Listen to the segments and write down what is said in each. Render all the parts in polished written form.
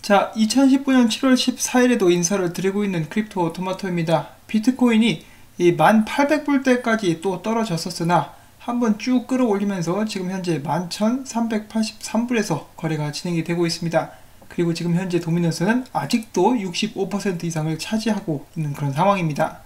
자, 2019년 7월 14일에도 인사를 드리고 있는 크립토 토마토입니다. 비트코인이 이 1800불대까지 또 떨어졌었으나 한번 쭉 끌어올리면서 지금 현재 11,383불에서 거래가 진행이 되고 있습니다. 그리고 지금 현재 도미넌스는 아직도 65% 이상을 차지하고 있는 그런 상황입니다.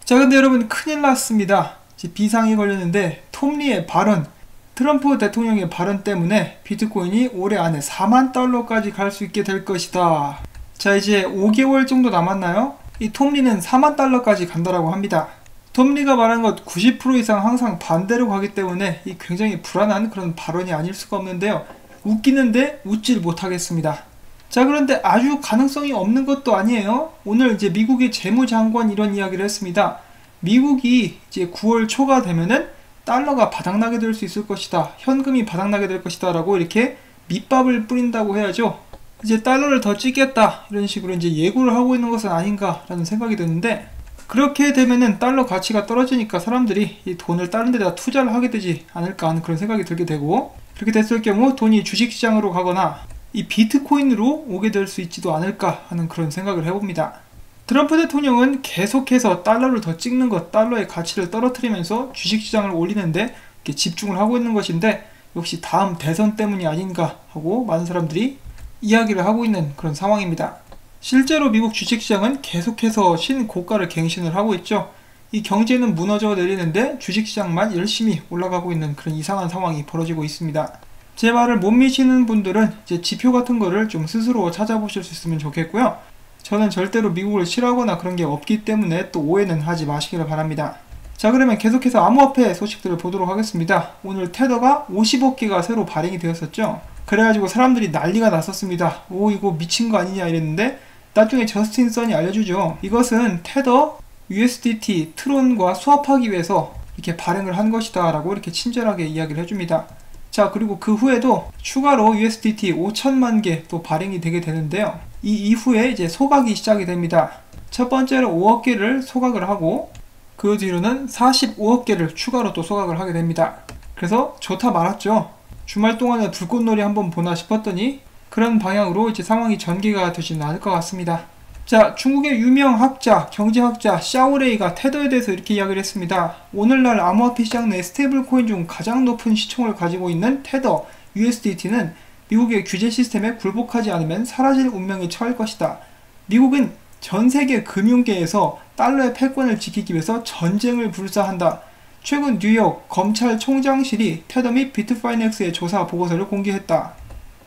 자, 근데 여러분 큰일 났습니다. 비상이 걸렸는데 톰리의 발언, 트럼프 대통령의 발언 때문에 비트코인이 올해 안에 4만 달러까지 갈 수 있게 될 것이다. 자, 이제 5개월 정도 남았나요? 이 톰리는 4만 달러까지 간다라고 합니다. 톰리가 말한 것 90% 이상 항상 반대로 가기 때문에 이 굉장히 불안한 그런 발언이 아닐 수가 없는데요. 웃기는데 웃질 못하겠습니다. 자, 그런데 아주 가능성이 없는 것도 아니에요. 오늘 이제 미국의 재무장관이 이런 이야기를 했습니다. 미국이 이제 9월 초가 되면은 달러가 바닥나게 될 수 있을 것이다. 현금이 바닥나게 될 것이다. 라고 이렇게 밑밥을 뿌린다고 해야죠. 이제 달러를 더 찍겠다. 이런 식으로 이제 예고를 하고 있는 것은 아닌가라는 생각이 드는데, 그렇게 되면은 달러 가치가 떨어지니까 사람들이 이 돈을 다른 데다 투자를 하게 되지 않을까 하는 그런 생각이 들게 되고, 그렇게 됐을 경우 돈이 주식시장으로 가거나 이 비트코인으로 오게 될 수 있지도 않을까 하는 그런 생각을 해봅니다. 트럼프 대통령은 계속해서 달러를 더 찍는 것, 달러의 가치를 떨어뜨리면서 주식시장을 올리는데 이렇게 집중을 하고 있는 것인데, 역시 다음 대선 때문이 아닌가 하고 많은 사람들이 이야기를 하고 있는 그런 상황입니다. 실제로 미국 주식시장은 계속해서 신고가를 갱신을 하고 있죠. 이 경제는 무너져 내리는데 주식시장만 열심히 올라가고 있는 그런 이상한 상황이 벌어지고 있습니다. 제 말을 못 믿으시는 분들은 이제 지표 같은 거를 좀 스스로 찾아보실 수 있으면 좋겠고요. 저는 절대로 미국을 싫어하거나 그런 게 없기 때문에 또 오해는 하지 마시기를 바랍니다. 자, 그러면 계속해서 암호화폐 소식들을 보도록 하겠습니다. 오늘 테더가 50억 개가 새로 발행이 되었었죠. 그래가지고 사람들이 난리가 났었습니다. 오, 이거 미친 거 아니냐 이랬는데, 나중에 저스틴 선이 알려주죠. 이것은 테더 USDT 트론과 수합하기 위해서 이렇게 발행을 한 것이다 라고 이렇게 친절하게 이야기를 해줍니다. 자, 그리고 그 후에도 추가로 USDT 5천만 개 또 발행이 되게 되는데요. 이 이후에 이제 소각이 시작이 됩니다. 첫 번째로 5억 개를 소각을 하고, 그 뒤로는 45억 개를 추가로 또 소각을 하게 됩니다. 그래서 좋다 말았죠. 주말 동안에 불꽃놀이 한번 보나 싶었더니 그런 방향으로 이제 상황이 전개가 되지는 않을 것 같습니다. 자, 중국의 유명 학자, 경제학자 샤오레이가 테더에 대해서 이렇게 이야기를 했습니다. 오늘날 암호화폐 시장 내 스테이블 코인 중 가장 높은 시총을 가지고 있는 테더 USDT는 미국의 규제 시스템에 굴복하지 않으면 사라질 운명에 처할 것이다. 미국은 전 세계 금융계에서 달러의 패권을 지키기 위해서 전쟁을 불사한다. 최근 뉴욕 검찰총장실이 테더 및 비트파이넥스의 조사 보고서를 공개했다.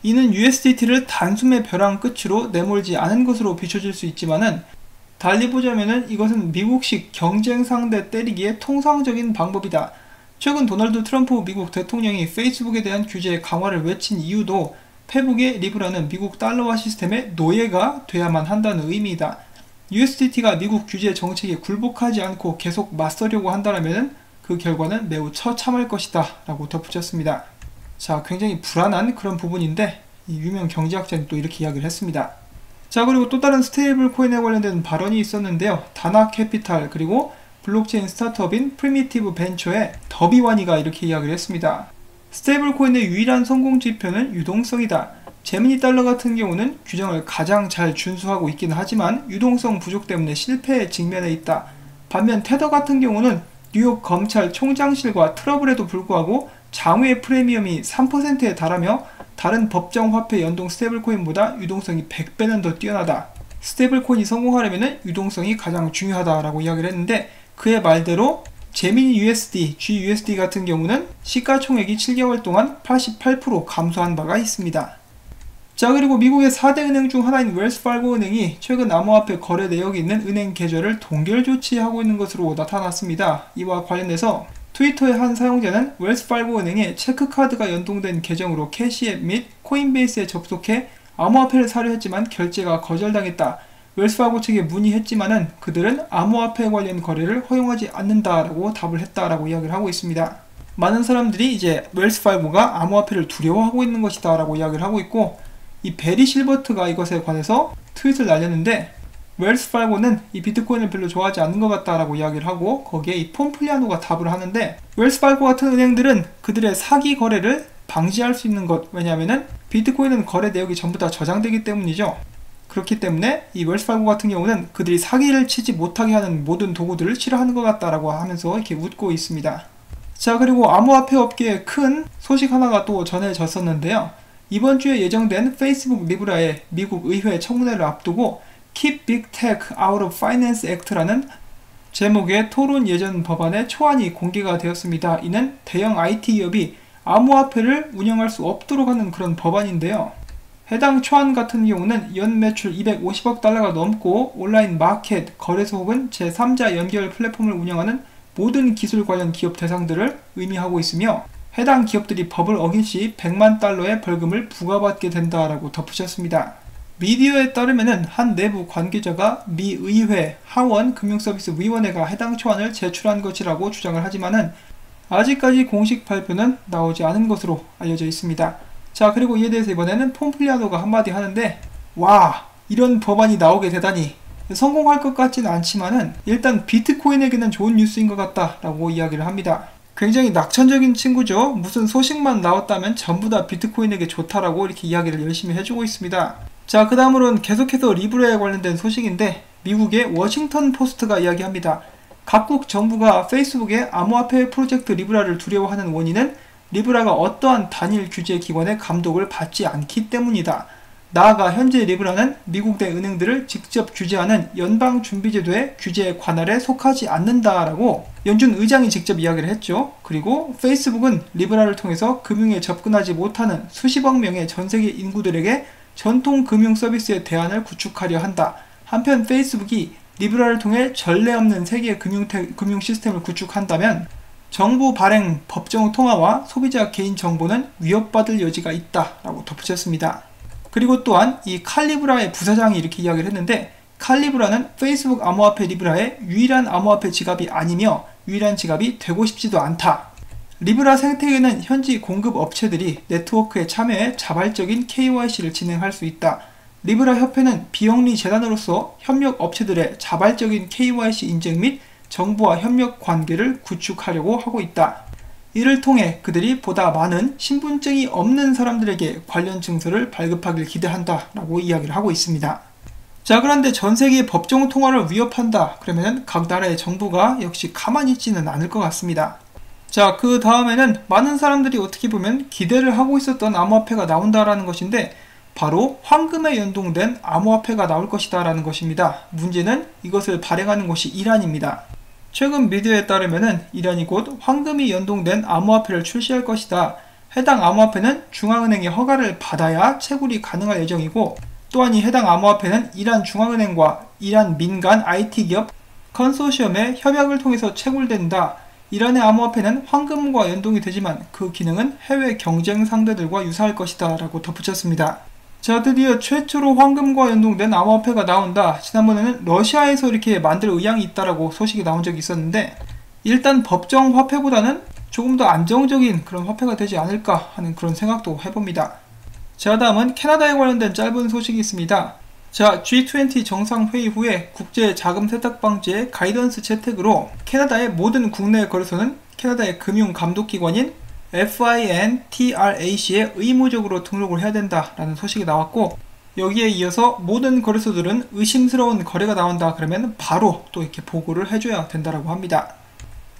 이는 USDT를 단숨에 벼랑 끝으로 내몰지 않은 것으로 비춰질 수 있지만은, 달리 보자면은 이것은 미국식 경쟁 상대 때리기의 통상적인 방법이다. 최근 도널드 트럼프 미국 대통령이 페이스북에 대한 규제 강화를 외친 이유도 페북의 리브라는 미국 달러화 시스템의 노예가 돼야만 한다는 의미이다. USDT가 미국 규제 정책에 굴복하지 않고 계속 맞서려고 한다면 그 결과는 매우 처참할 것이다 라고 덧붙였습니다. 자, 굉장히 불안한 그런 부분인데, 이 유명 경제학자는 또 이렇게 이야기를 했습니다. 자, 그리고 또 다른 스테이블 코인에 관련된 발언이 있었는데요. 다나 캐피탈 그리고 블록체인 스타트업인 프리미티브 벤처의 더비와니가 이렇게 이야기를 했습니다. 스테이블 코인의 유일한 성공 지표는 유동성이다. 제미니 달러 같은 경우는 규정을 가장 잘 준수하고 있긴 하지만 유동성 부족 때문에 실패에 직면해 있다. 반면 테더 같은 경우는 뉴욕 검찰총장실과 트러블에도 불구하고 장외 프리미엄이 3%에 달하며 다른 법정 화폐 연동 스테이블코인보다 유동성이 100배는 더 뛰어나다. 스테이블코인이 성공하려면 유동성이 가장 중요하다라고 이야기를 했는데, 그의 말대로 제미니 USD, GUSD 같은 경우는 시가총액이 7개월 동안 88% 감소한 바가 있습니다. 자, 그리고 미국의 4대 은행 중 하나인 웰스파고 은행이 최근 암호화폐 거래 내역이 있는 은행 계좌를 동결 조치하고 있는 것으로 나타났습니다. 이와 관련해서 트위터의 한 사용자는 웰스파고 은행에 체크카드가 연동된 계정으로 캐시앱 및 코인베이스에 접속해 암호화폐를 사려 했지만 결제가 거절당했다. 웰스파고 측에 문의했지만은 그들은 암호화폐 관련 거래를 허용하지 않는다라고 답을 했다라고 이야기를 하고 있습니다. 많은 사람들이 이제 웰스파고가 암호화폐를 두려워하고 있는 것이다 라고 이야기를 하고 있고, 이 베리 실버트가 이것에 관해서 트윗을 날렸는데, 웰스파고는 이 비트코인을 별로 좋아하지 않는 것 같다라고 이야기를 하고, 거기에 이 폼플리아노가 답을 하는데, 웰스파고 같은 은행들은 그들의 사기 거래를 방지할 수 있는 것, 왜냐하면은 비트코인은 거래 내역이 전부 다 저장되기 때문이죠. 그렇기 때문에 이 웰스파고 같은 경우는 그들이 사기를 치지 못하게 하는 모든 도구들을 싫어하는 것 같다라고 하면서 이렇게 웃고 있습니다. 자, 그리고 암호화폐 업계에 큰 소식 하나가 또 전해졌었는데요. 이번 주에 예정된 페이스북 리브라의 미국 의회 청문회를 앞두고 Keep Big Tech Out of Finance Act라는 제목의 토론 예전 법안의 초안이 공개가 되었습니다. 이는 대형 IT 기업이 암호화폐를 운영할 수 없도록 하는 그런 법안인데요. 해당 초안 같은 경우는 연 매출 250억 달러가 넘고 온라인 마켓, 거래소 혹은 제3자 연결 플랫폼을 운영하는 모든 기술 관련 기업 대상들을 의미하고 있으며 해당 기업들이 법을 어긴 시 100만 달러의 벌금을 부과받게 된다라고 덧붙였습니다. 미디어에 따르면 한 내부 관계자가 미 의회 하원 금융서비스위원회가 해당 초안을 제출한 것이라고 주장을 하지만은 아직까지 공식 발표는 나오지 않은 것으로 알려져 있습니다. 자, 그리고 이에 대해서 이번에는 폼플리아노가 한마디 하는데, 와, 이런 법안이 나오게 되다니. 성공할 것 같지는 않지만은 일단 비트코인에게는 좋은 뉴스인 것 같다라고 이야기를 합니다. 굉장히 낙천적인 친구죠. 무슨 소식만 나왔다면 전부 다 비트코인에게 좋다라고 이렇게 이야기를 열심히 해주고 있습니다. 자, 그 다음으로는 계속해서 리브라에 관련된 소식인데 미국의 워싱턴 포스트가 이야기합니다. 각국 정부가 페이스북의 암호화폐 프로젝트 리브라를 두려워하는 원인은 리브라가 어떠한 단일 규제 기관의 감독을 받지 않기 때문이다. 나아가 현재 리브라는 미국 내 은행들을 직접 규제하는 연방준비제도의 규제 관할에 속하지 않는다라고 연준 의장이 직접 이야기를 했죠. 그리고 페이스북은 리브라를 통해서 금융에 접근하지 못하는 수십억 명의 전세계 인구들에게 전통 금융 서비스의 대안을 구축하려 한다. 한편 페이스북이 리브라를 통해 전례 없는 세계 금융 시스템을 구축한다면 정부 발행 법정 통화와 소비자 개인 정보는 위협받을 여지가 있다라고 덧붙였습니다. 그리고 또한 이 칼리브라의 부사장이 이렇게 이야기를 했는데, 칼리브라는 페이스북 암호화폐 리브라의 유일한 암호화폐 지갑이 아니며 유일한 지갑이 되고 싶지도 않다. 리브라 생태계는 현지 공급 업체들이 네트워크에 참여해 자발적인 KYC를 진행할 수 있다. 리브라 협회는 비영리 재단으로서 협력 업체들의 자발적인 KYC 인증 및 정부와 협력 관계를 구축하려고 하고 있다. 이를 통해 그들이 보다 많은 신분증이 없는 사람들에게 관련 증서를 발급하길 기대한다 라고 이야기를 하고 있습니다. 자, 그런데 전세계 법정 통화를 위협한다 그러면 각 나라의 정부가 역시 가만히 있지는 않을 것 같습니다. 자, 그 다음에는 많은 사람들이 어떻게 보면 기대를 하고 있었던 암호화폐가 나온다라는 것인데 바로 황금에 연동된 암호화폐가 나올 것이다 라는 것입니다. 문제는 이것을 발행하는 곳이 이란입니다. 최근 미디어에 따르면 이란이 곧 황금이 연동된 암호화폐를 출시할 것이다. 해당 암호화폐는 중앙은행의 허가를 받아야 채굴이 가능할 예정이고, 또한 이 해당 암호화폐는 이란 중앙은행과 이란 민간 IT 기업 컨소시엄의 협약을 통해서 채굴된다. 이란의 암호화폐는 황금과 연동이 되지만 그 기능은 해외 경쟁 상대들과 유사할 것이다 라고 덧붙였습니다. 자, 드디어 최초로 황금과 연동된 암호화폐가 나온다. 지난번에는 러시아에서 이렇게 만들 의향이 있다라고 소식이 나온 적이 있었는데, 일단 법정 화폐보다는 조금 더 안정적인 그런 화폐가 되지 않을까 하는 그런 생각도 해봅니다. 자, 다음은 캐나다에 관련된 짧은 소식이 있습니다. 자, G20 정상회의 후에 국제 자금 세탁 방지의 가이던스 채택으로 캐나다의 모든 국내 거래소는 캐나다의 금융감독기관인 FINTRAC에 의무적으로 등록을 해야 된다라는 소식이 나왔고, 여기에 이어서 모든 거래소들은 의심스러운 거래가 나온다 그러면 바로 또 이렇게 보고를 해줘야 된다라고 합니다.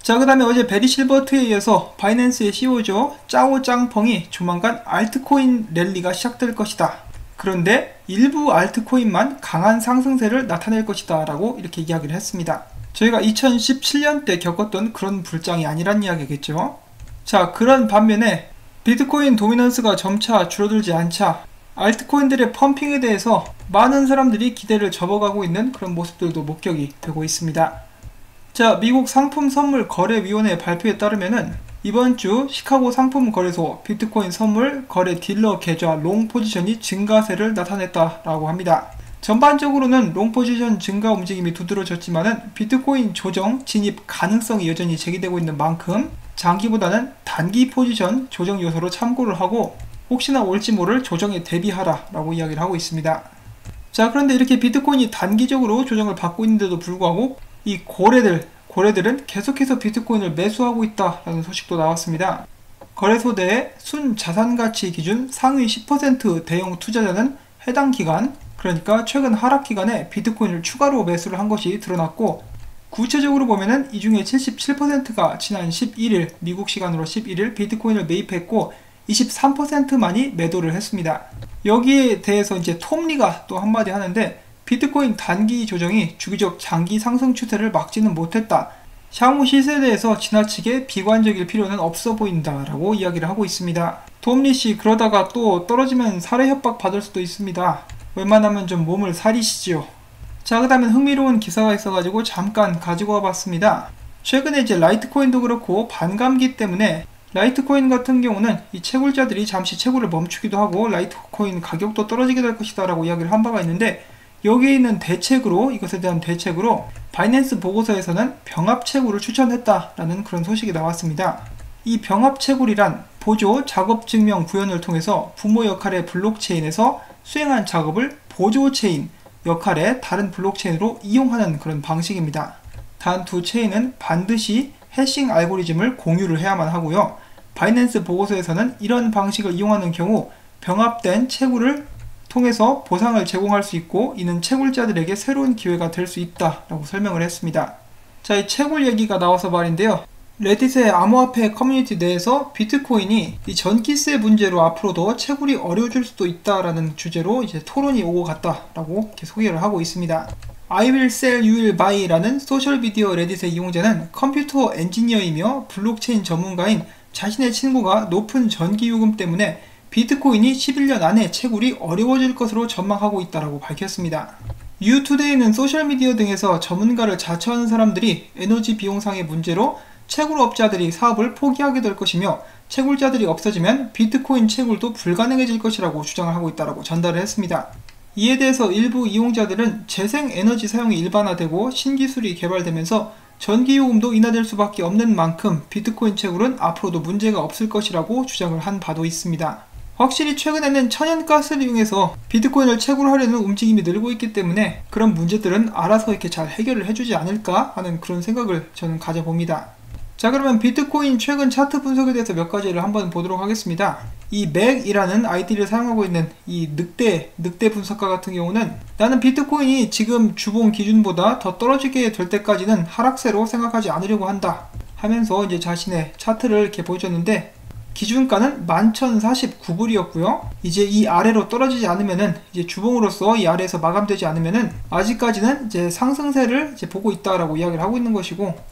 자, 그 다음에 어제 베리 실버트에 이어서 바이낸스의 CEO죠. 짜오 짱펑이 조만간 알트코인 랠리가 시작될 것이다. 그런데 일부 알트코인만 강한 상승세를 나타낼 것이다 라고 이렇게 이야기를 했습니다. 저희가 2017년 때 겪었던 그런 불장이 아니란 이야기겠죠. 자, 그런 반면에 비트코인 도미넌스가 점차 줄어들지 않자 알트코인들의 펌핑에 대해서 많은 사람들이 기대를 접어가고 있는 그런 모습들도 목격이 되고 있습니다. 자, 미국 상품선물거래위원회 발표에 따르면은 이번 주 시카고 상품거래소 비트코인 선물 거래 딜러 계좌 롱 포지션이 증가세를 나타냈다라고 합니다. 전반적으로는 롱 포지션 증가 움직임이 두드러졌지만은 비트코인 조정 진입 가능성이 여전히 제기되고 있는 만큼 장기보다는 단기 포지션 조정 요소로 참고를 하고 혹시나 올지 모를 조정에 대비하라 라고 이야기를 하고 있습니다. 자, 그런데 이렇게 비트코인이 단기적으로 조정을 받고 있는데도 불구하고 이 고래들은 계속해서 비트코인을 매수하고 있다라는 소식도 나왔습니다. 거래소 내의 순자산가치 기준 상위 10% 대형 투자자는 해당 기간 그러니까 최근 하락 기간에 비트코인을 추가로 매수를 한 것이 드러났고, 구체적으로 보면은 이 중에 77%가 지난 11일, 미국 시간으로 11일 비트코인을 매입했고 23%만이 매도를 했습니다. 여기에 대해서 이제 톰리가 또 한마디 하는데, 비트코인 단기 조정이 주기적 장기 상승 추세를 막지는 못했다. 향후 시세에 대해서 지나치게 비관적일 필요는 없어 보인다 라고 이야기를 하고 있습니다. 톰리씨, 그러다가 또 떨어지면 살해 협박 받을 수도 있습니다. 웬만하면 좀 몸을 사리시지요. 자, 그 다음에 흥미로운 기사가 있어가지고 잠깐 가지고 와봤습니다. 최근에 이제 라이트코인도 그렇고 반감기 때문에 라이트코인 같은 경우는 이 채굴자들이 잠시 채굴을 멈추기도 하고 라이트코인 가격도 떨어지게 될 것이다 라고 이야기를 한 바가 있는데, 여기에 있는 대책으로, 이것에 대한 대책으로 바이낸스 보고서에서는 병합 채굴을 추천했다라는 그런 소식이 나왔습니다. 이 병합 채굴이란 보조 작업 증명 구현을 통해서 부모 역할의 블록체인에서 수행한 작업을 보조 체인 역할의 다른 블록체인으로 이용하는 그런 방식입니다. 단 두 체인은 반드시 해싱 알고리즘을 공유를 해야만 하고요. 바이낸스 보고서에서는 이런 방식을 이용하는 경우 병합된 채굴을 통해서 보상을 제공할 수 있고, 이는 채굴자들에게 새로운 기회가 될 수 있다라고 설명을 했습니다. 자, 이 채굴 얘기가 나와서 말인데요. 레딧의 암호화폐 커뮤니티 내에서 비트코인이 이 전기세 문제로 앞으로도 채굴이 어려워질 수도 있다라는 주제로 이제 토론이 오고 갔다라고 이렇게 소개를 하고 있습니다. I will sell, you will buy라는 소셜미디어 레딧의 이용자는 컴퓨터 엔지니어이며 블록체인 전문가인 자신의 친구가 높은 전기요금 때문에 비트코인이 11년 안에 채굴이 어려워질 것으로 전망하고 있다고 밝혔습니다. 뉴투데이는 소셜미디어 등에서 전문가를 자처하는 사람들이 에너지 비용상의 문제로 채굴업자들이 사업을 포기하게 될 것이며, 채굴자들이 없어지면 비트코인 채굴도 불가능해질 것이라고 주장을 하고 있다고 전달을 했습니다. 이에 대해서 일부 이용자들은 재생에너지 사용이 일반화되고 신기술이 개발되면서 전기요금도 인하될 수밖에 없는 만큼 비트코인 채굴은 앞으로도 문제가 없을 것이라고 주장을 한 바도 있습니다. 확실히 최근에는 천연가스를 이용해서 비트코인을 채굴하려는 움직임이 늘고 있기 때문에 그런 문제들은 알아서 이렇게 잘 해결을 해주지 않을까 하는 그런 생각을 저는 가져봅니다. 자, 그러면 비트코인 최근 차트 분석에 대해서 몇 가지를 한번 보도록 하겠습니다. 이 맥이라는 아이디를 사용하고 있는 이 늑대 분석가 같은 경우는, 나는 비트코인이 지금 주봉 기준보다 더 떨어지게 될 때까지는 하락세로 생각하지 않으려고 한다 하면서 이제 자신의 차트를 이렇게 보여줬는데, 기준가는 11,049불이었고요. 이제 이 아래로 떨어지지 않으면은, 이제 주봉으로서 이 아래에서 마감되지 않으면은 아직까지는 이제 상승세를 이제 보고 있다라고 이야기를 하고 있는 것이고,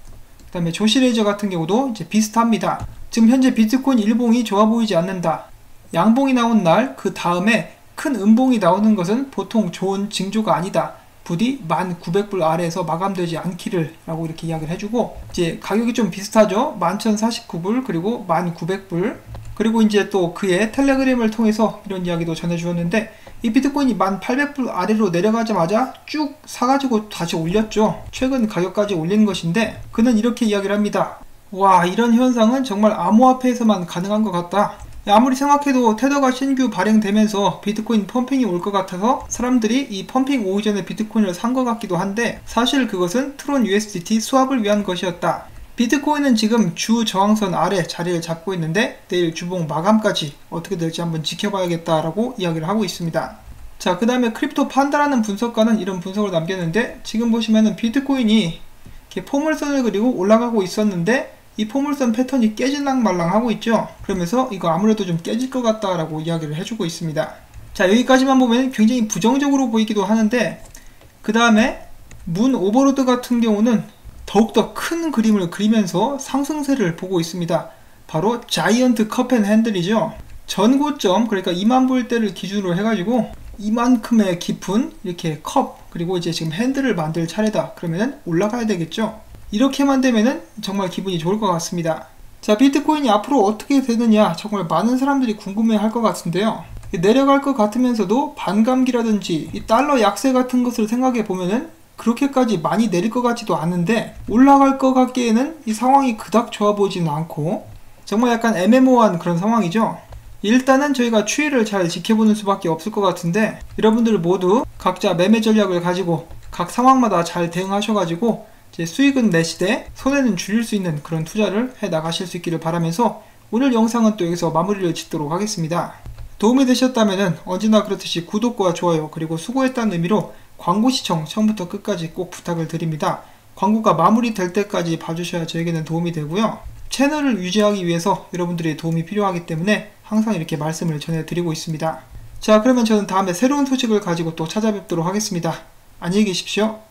그 다음에 조시레이저 같은 경우도 이제 비슷합니다. 지금 현재 비트코인 일봉이 좋아 보이지 않는다. 양봉이 나온 날 그 다음에 큰 음봉이 나오는 것은 보통 좋은 징조가 아니다. 부디 1,900불 아래에서 마감되지 않기를 라고 이렇게 이야기를 해주고, 이제 가격이 좀 비슷하죠. 11,049불 그리고 1,900불, 그리고 이제 또 그의 텔레그램을 통해서 이런 이야기도 전해주었는데, 이 비트코인이 1,800불 아래로 내려가자마자 쭉 사가지고 다시 올렸죠. 최근 가격까지 올린 것인데, 그는 이렇게 이야기를 합니다. 와, 이런 현상은 정말 암호화폐에서만 가능한 것 같다. 아무리 생각해도 테더가 신규 발행되면서 비트코인 펌핑이 올 것 같아서 사람들이 이 펌핑 오기 전에 비트코인을 산 것 같기도 한데, 사실 그것은 트론 USDT 수합을 위한 것이었다. 비트코인은 지금 주 저항선 아래 자리를 잡고 있는데 내일 주봉 마감까지 어떻게 될지 한번 지켜봐야겠다라고 이야기를 하고 있습니다. 자, 그 다음에 크립토 판다라는 분석가는 이런 분석을 남겼는데, 지금 보시면은 비트코인이 이렇게 포물선을 그리고 올라가고 있었는데 이 포물선 패턴이 깨질랑 말랑 하고 있죠. 그러면서 이거 아무래도 좀 깨질 것 같다라고 이야기를 해주고 있습니다. 자, 여기까지만 보면 굉장히 부정적으로 보이기도 하는데, 그 다음에 문 오버로드 같은 경우는 더욱더 큰 그림을 그리면서 상승세를 보고 있습니다. 바로 자이언트 컵앤 핸들이죠. 전고점, 그러니까 2만 불대를 기준으로 해가지고 이만큼의 깊은 이렇게 컵, 그리고 이제 지금 핸들을 만들 차례다. 그러면은 올라가야 되겠죠. 이렇게만 되면은 정말 기분이 좋을 것 같습니다. 자, 비트코인이 앞으로 어떻게 되느냐 정말 많은 사람들이 궁금해 할 것 같은데요. 내려갈 것 같으면서도 반감기라든지 이 달러 약세 같은 것을 생각해 보면은 그렇게까지 많이 내릴 것 같지도 않은데, 올라갈 것 같기에는 이 상황이 그닥 좋아 보이지는 않고 정말 약간 애매모호한 그런 상황이죠. 일단은 저희가 추이를 잘 지켜보는 수밖에 없을 것 같은데, 여러분들 모두 각자 매매 전략을 가지고 각 상황마다 잘 대응하셔가지고 수익은 내시되 손해는 줄일 수 있는 그런 투자를 해 나가실 수 있기를 바라면서 오늘 영상은 또 여기서 마무리를 짓도록 하겠습니다. 도움이 되셨다면 언제나 그렇듯이 구독과 좋아요 그리고 수고했다는 의미로 광고 시청 처음부터 끝까지 꼭 부탁을 드립니다. 광고가 마무리될 때까지 봐주셔야 저에게는 도움이 되고요. 채널을 유지하기 위해서 여러분들의 도움이 필요하기 때문에 항상 이렇게 말씀을 전해드리고 있습니다. 자, 그러면 저는 다음에 새로운 소식을 가지고 또 찾아뵙도록 하겠습니다. 안녕히 계십시오.